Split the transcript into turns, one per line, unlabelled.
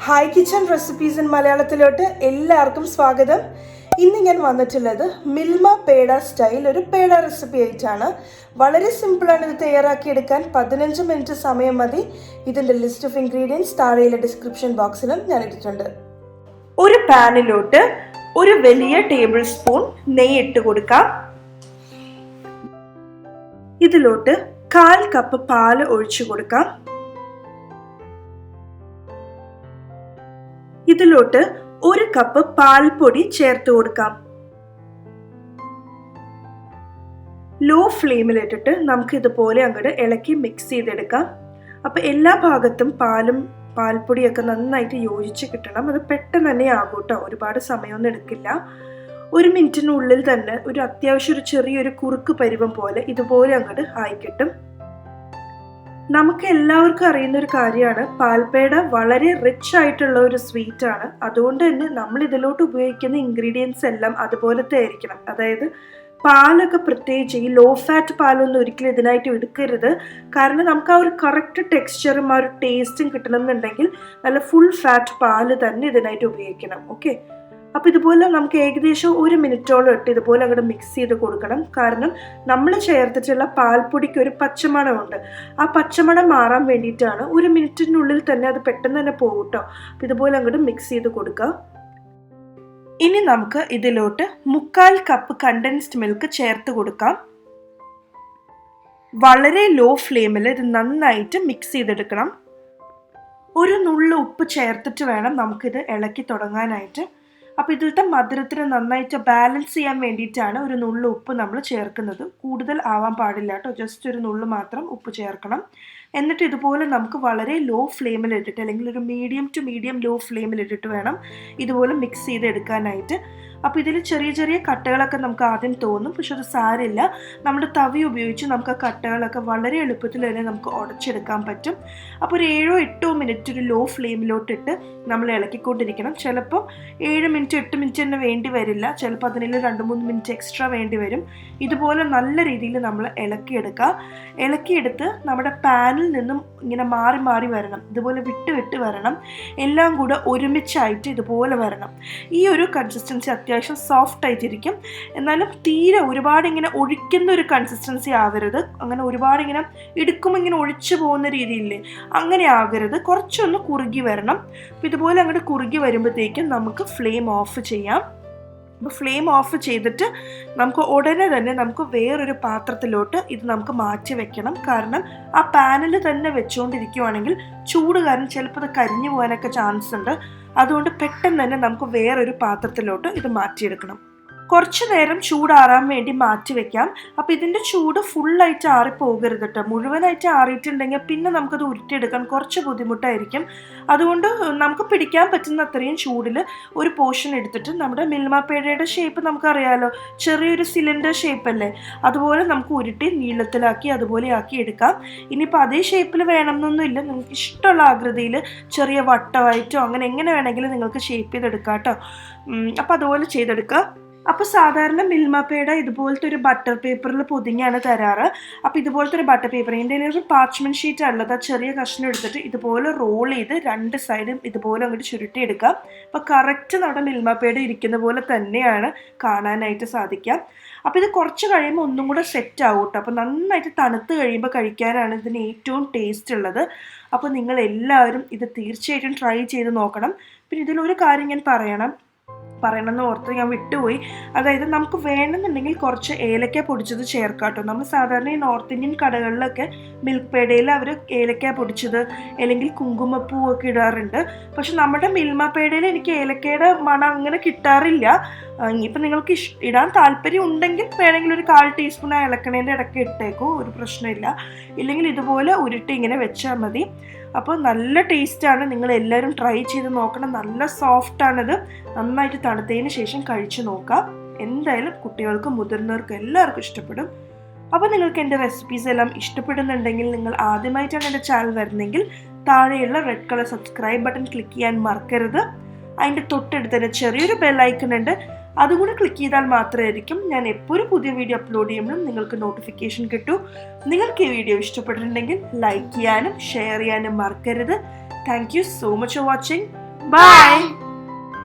Hi kitchen recipes in മലയാളത്തിലോട്ട് എല്ലാവർക്കും സ്വാഗതം. ഇന്ന് ഞാൻ വന്നിട്ടുള്ളത് മിൽമ പേട സ്റ്റൈൽ ഒരു പേട റെസിപ്പി ആയിട്ടാണ്. വളരെ സിമ്പിളാണ് ഇത് തയ്യാറാക്കിയെടുക്കാൻ. 15 മിനിറ്റ് സമയം മതി. ഇതിൻ്റെ ലിസ്റ്റ് ഓഫ് ഇൻഗ്രീഡിയൻസ് താഴെയുള്ള ഡിസ്ക്രിപ്ഷൻ ബോക്സിലും ഞാൻ ഇട്ടിട്ടുണ്ട്. ഒരു പാനിലോട്ട് ഒരു വലിയ ടേബിൾ സ്പൂൺ നെയ്യ് ഇട്ട് കൊടുക്കാം. ഇതിലോട്ട് 1/4 കപ്പ് പാല് ഒഴിച്ചു കൊടുക്കാം. ഇതിലോട്ട് 1 കപ്പ് പാൽപ്പൊടി ചേർത്ത് കൊടുക്കാം. ലോ ഫ്ലെയിമിലിട്ടിട്ട് നമുക്ക് ഇതുപോലെ അങ്ങോട്ട് ഇളക്കി മിക്സ് ചെയ്തെടുക്കാം. അപ്പോൾ എല്ലാ ഭാഗത്തും പാൽപ്പൊടിയൊക്കെ നന്നായിട്ട് യോജിച്ച് കിട്ടണം. അത് പെട്ടെന്ന് തന്നെ ആകും കേട്ടോ, ഒരുപാട് സമയമൊന്നും എടുക്കില്ല. 1 മിനിറ്റിനുള്ളിൽ തന്നെ ഒരു അത്യാവശ്യം ഒരു ചെറിയൊരു കുറുക്ക് പരുവം പോലെ ഇതുപോലെ അങ്ങോട്ട് ആയി കിട്ടും. നമുക്ക് എല്ലാവർക്കും അറിയുന്ന ഒരു കാര്യമാണ്, പാൽപേട വളരെ റിച്ച് ആയിട്ടുള്ള ഒരു സ്വീറ്റ് ആണ്. അതുകൊണ്ട് തന്നെ നമ്മൾ ഇതിലോട്ട് ഉപയോഗിക്കുന്ന ഇൻഗ്രീഡിയൻസ് എല്ലാം അതുപോലത്തെ ആയിരിക്കണം. അതായത് പാലൊക്കെ പ്രത്യേകിച്ച് ഈ ലോ ഫാറ്റ് പാലൊന്നും ഒരിക്കലും ഇതിനായിട്ട് എടുക്കരുത്. കാരണം നമുക്ക് ആ ഒരു കറക്റ്റ് ടെക്സ്ചറും ആ ഒരു ടേസ്റ്റും കിട്ടണമെന്നുണ്ടെങ്കിൽ നല്ല ഫുൾ ഫാറ്റ് പാല് തന്നെ ഇതിനായിട്ട് ഉപയോഗിക്കണം. ഓക്കെ, അപ്പോൾ ഇതുപോലെ നമുക്ക് ഏകദേശം 1 മിനിറ്റോളം ഇട്ട് ഇതുപോലെ അങ്ങോട്ട് മിക്സ് ചെയ്ത് കൊടുക്കണം. കാരണം നമ്മൾ ചേർത്തിട്ടുള്ള പാൽപ്പൊടിക്ക് ഒരു പച്ചമണമുണ്ട്. ആ പച്ചമണം മാറാൻ വേണ്ടിയിട്ടാണ്. 1 മിനിറ്റിനുള്ളിൽ തന്നെ അത് പെട്ടെന്ന് തന്നെ പോകും കേട്ടോ. അപ്പോൾ ഇതുപോലെ അങ്ങോട്ട് മിക്സ് ചെയ്ത് കൊടുക്കുക. ഇനി നമുക്ക് ഇതിലോട്ട് 1/4 കപ്പ് കണ്ടൻസ്ഡ് മിൽക്ക് ചേർത്ത് കൊടുക്കാം. വളരെ ലോ ഫ്ലെയിമിൽ ഇത് നന്നായിട്ട് മിക്സ് ചെയ്തെടുക്കണം. ഒരു നുള്ളു ഉപ്പ് ചേർത്തിട്ട് വേണം നമുക്കിത് ഇളക്കി തുടങ്ങാനായിട്ട്. അപ്പോൾ ഇതിലത്തെ മധുരത്തിന് നന്നായിട്ട് ബാലൻസ് ചെയ്യാൻ വേണ്ടിയിട്ടാണ് ഒരു നുള്ളു ഉപ്പ് നമ്മൾ ചേർക്കുന്നത്. കൂടുതൽ ആവാൻ പാടില്ല കേട്ടോ, ജസ്റ്റ് ഒരു നുള്ളു മാത്രം ഉപ്പ് ചേർക്കണം. എന്നിട്ട് ഇതുപോലെ നമുക്ക് വളരെ ലോ ഫ്ലെയിമിലിട്ടിട്ട്, അല്ലെങ്കിൽ ഒരു മീഡിയം ടു മീഡിയം ലോ ഫ്ലെയിമിലിട്ടിട്ട് വേണം ഇതുപോലെ മിക്സ് ചെയ്തെടുക്കാനായിട്ട്. അപ്പോൾ ഇതിൽ ചെറിയ ചെറിയ കട്ടകളൊക്കെ നമുക്ക് ആദ്യം തോന്നും, പക്ഷെ അത് സാരമില്ല. നമ്മുടെ തവി ഉപയോഗിച്ച് നമുക്ക് ആ കട്ടകളൊക്കെ വളരെ എളുപ്പത്തിൽ തന്നെ നമുക്ക് ഉടച്ചെടുക്കാൻ പറ്റും. അപ്പോൾ ഒരു 7-8 മിനിറ്റ് ഒരു ലോ ഫ്ലെയിമിലോട്ടിട്ട് നമ്മൾ ഇളക്കിക്കൊണ്ടിരിക്കണം. ചിലപ്പോൾ 7 മിനിറ്റ് 8 മിനിറ്റ് തന്നെ വേണ്ടി വരില്ല, ചിലപ്പോൾ അതിന് 2-3 മിനിറ്റ് എക്സ്ട്രാ വേണ്ടി വരും. ഇതുപോലെ നല്ല രീതിയിൽ നമ്മൾ ഇളക്കിയെടുത്ത് നമ്മുടെ പാനിൽ നിന്നും ഇങ്ങനെ മാറി മാറി വരണം, ഇതുപോലെ വിട്ട് വരണം. എല്ലാം കൂടെ ഒരുമിച്ചായിട്ട് ഇതുപോലെ വരണം. ഈ ഒരു കൺസിസ്റ്റൻസി അത്യാവശ്യം സോഫ്റ്റ് ആയിട്ടിരിക്കും. എന്നാലും തീരെ ഒരുപാട് ഇങ്ങനെ ഒഴിക്കുന്ന ഒരു കൺസിസ്റ്റൻസി ആവരുത്. അങ്ങനെ ഒരുപാട് ഇങ്ങനെ എടുക്കുമ്പോൾ ഇങ്ങനെ ഒഴിച്ചു പോകുന്ന രീതിയില്ലേ, അങ്ങനെ ആകരുത്. കുറച്ചൊന്ന് കുറുകി വരണം. അപ്പോൾ ഇതുപോലെ അങ്ങോട്ട് കുറുകി വരുമ്പോഴത്തേക്കും നമുക്ക് ഫ്ലെയിം ഓഫ് ചെയ്യാം. അപ്പോൾ ഫ്ലെയിം ഓഫ് ചെയ്തിട്ട് നമുക്ക് ഉടനെ തന്നെ നമുക്ക് വേറൊരു പാത്രത്തിലോട്ട് ഇത് നമുക്ക് മാറ്റി വെക്കണം. കാരണം ആ പാനിൽ തന്നെ വെച്ചുകൊണ്ടിരിക്കുവാണെങ്കിൽ ചൂട് കാരണം ചിലപ്പോൾ അത് കരിഞ്ഞു പോകാനൊക്കെ ചാൻസ് ഉണ്ട്. അതുകൊണ്ട് പെട്ടെന്ന് തന്നെ നമുക്ക് വേറൊരു പാത്രത്തിലോട്ട് ഇത് മാറ്റിയെടുക്കണം. കുറച്ച് നേരം ചൂടാറാൻ വേണ്ടി മാറ്റി വെക്കാം. അപ്പോൾ ഇതിൻ്റെ ചൂട് ഫുള്ളായിട്ട് ആറിപ്പോകരുത് കേട്ടോ. മുഴുവനായിട്ട് ആറിയിട്ടുണ്ടെങ്കിൽ പിന്നെ നമുക്കത് ഉരുട്ടിയെടുക്കാൻ കുറച്ച് ബുദ്ധിമുട്ടായിരിക്കും. അതുകൊണ്ട് നമുക്ക് പിടിക്കാൻ പറ്റുന്ന അത്രയും ചൂടിൽ ഒരു പോർഷൻ എടുത്തിട്ട്, നമ്മുടെ മിൽമ പേടയുടെ ഷേപ്പ് നമുക്കറിയാലോ, ചെറിയൊരു സിലിണ്ടർ ഷേപ്പല്ലേ, അതുപോലെ നമുക്ക് ഉരുട്ടി നീളത്തിലാക്കി അതുപോലെ ആക്കി എടുക്കാം. ഇനിയിപ്പോൾ അതേ ഷേപ്പിൽ വേണമെന്നൊന്നുമില്ല, നിങ്ങൾക്ക് ഇഷ്ടമുള്ള ആകൃതിയിൽ ചെറിയ വട്ടമായിട്ടോ അങ്ങനെ എങ്ങനെ വേണമെങ്കിലും നിങ്ങൾക്ക് ഷേപ്പ് ചെയ്തെടുക്കാം കേട്ടോ. അപ്പോൾ അതുപോലെ ചെയ്തെടുക്കുക. അപ്പോൾ സാധാരണ മിൽമ പേട ഇതുപോലത്തെ ഒരു ബട്ടർ പേപ്പറിൽ പൊതിഞ്ഞാണ് തരാറ്. അപ്പോൾ ഇതുപോലത്തെ ഒരു ബട്ടർ പേപ്പർ, ഇതിൻ്റെ ഒരു പാർച്ച്മെൻറ്റ് ഷീറ്റ് ഉള്ളത്, ചെറിയ കഷ്ണം എടുത്തിട്ട് ഇതുപോലെ റോൾ ചെയ്ത് 2 സൈഡും ഇതുപോലെ അങ്ങോട്ട് ചുരുട്ടിയെടുക്കാം. അപ്പോൾ കറക്റ്റ് നമ്മുടെ മിൽമ പേട ഇരിക്കുന്ന പോലെ തന്നെയാണ് കാണാനായിട്ട് സാധിക്കാം. അപ്പോൾ ഇത് കുറച്ച് കഴിയുമ്പോൾ ഒന്നും കൂടെ സെറ്റ് ആവും കേട്ടോ. അപ്പോൾ നന്നായിട്ട് തണുത്ത് കഴിയുമ്പോൾ കഴിക്കാനാണ് ഇതിന് ഏറ്റവും ടേസ്റ്റ് ഉള്ളത്. അപ്പോൾ നിങ്ങൾ എല്ലാവരും ഇത് തീർച്ചയായിട്ടും ട്രൈ ചെയ്ത് നോക്കണം. പിന്നെ ഇതിലൊരു കാര്യം ഞാൻ പറയണമെന്ന് ഓർത്ത് ഞാൻ വിട്ടുപോയി. അതായത് നമുക്ക് വേണമെന്നുണ്ടെങ്കിൽ കുറച്ച് ഏലക്ക പൊടിച്ചത് ചേർക്കാം കേട്ടോ. നമ്മൾ സാധാരണ ഈ നോർത്ത് ഇന്ത്യൻ കടകളിലൊക്കെ മിൽക്ക് പേടയിൽ അവർ ഏലക്ക പൊടിച്ചത് അല്ലെങ്കിൽ കുങ്കുമപ്പൂവൊക്കെ ഇടാറുണ്ട്. പക്ഷെ നമ്മുടെ മിൽമ പേടയിൽ എനിക്ക് ഏലക്കയുടെ മണം അങ്ങനെ കിട്ടാറില്ല. ഇനിയിപ്പോൾ നിങ്ങൾക്ക് ഇടാൻ താല്പര്യം ഉണ്ടെങ്കിൽ വേണമെങ്കിൽ ഒരു 1/4 ടീസ്പൂൺ ആ ഇളക്കണേൻ്റെ ഇടയ്ക്ക് ഇട്ടേക്കോ, ഒരു പ്രശ്നമില്ല. ഇല്ലെങ്കിൽ ഇതുപോലെ ഉരുട്ടി ഇങ്ങനെ വെച്ചാൽ മതി. അപ്പോൾ നല്ല ടേസ്റ്റാണ്, നിങ്ങൾ എല്ലാവരും ട്രൈ ചെയ്ത് നോക്കണം. നല്ല സോഫ്റ്റാണിത്. നന്നായിട്ട് തണുത്തതിന് ശേഷം കഴിച്ചു നോക്കാം. എന്തായാലും കുട്ടികൾക്കും മുതിർന്നവർക്കും എല്ലാവർക്കും ഇഷ്ടപ്പെടും. അപ്പോൾ നിങ്ങൾക്ക് എൻ്റെ റെസിപ്പീസ് എല്ലാം ഇഷ്ടപ്പെടുന്നുണ്ടെങ്കിൽ, നിങ്ങൾ ആദ്യമായിട്ടാണ് എൻ്റെ ചാനൽ വരുന്നതെങ്കിൽ താഴെയുള്ള red colour subscribe button click ചെയ്യാൻ മറക്കരുത്. അതിൻ്റെ തൊട്ടടുത്ത് തന്നെ ചെറിയൊരു ബെല്ലൈക്കൺ ഉണ്ട്, അതുകൂടെ ക്ലിക്ക് ചെയ്താൽ മാത്രമായിരിക്കും ഞാൻ എപ്പോഴും പുതിയ വീഡിയോ അപ്ലോഡ് ചെയ്യുമ്പോഴും നിങ്ങൾക്ക് നോട്ടിഫിക്കേഷൻ കിട്ടൂ. നിങ്ങൾക്ക് ഈ വീഡിയോ ഇഷ്ടപ്പെട്ടിട്ടുണ്ടെങ്കിൽ ലൈക്ക് ചെയ്യാനും ഷെയർ ചെയ്യാനും മറക്കരുത്. Thank you so much for watching. By.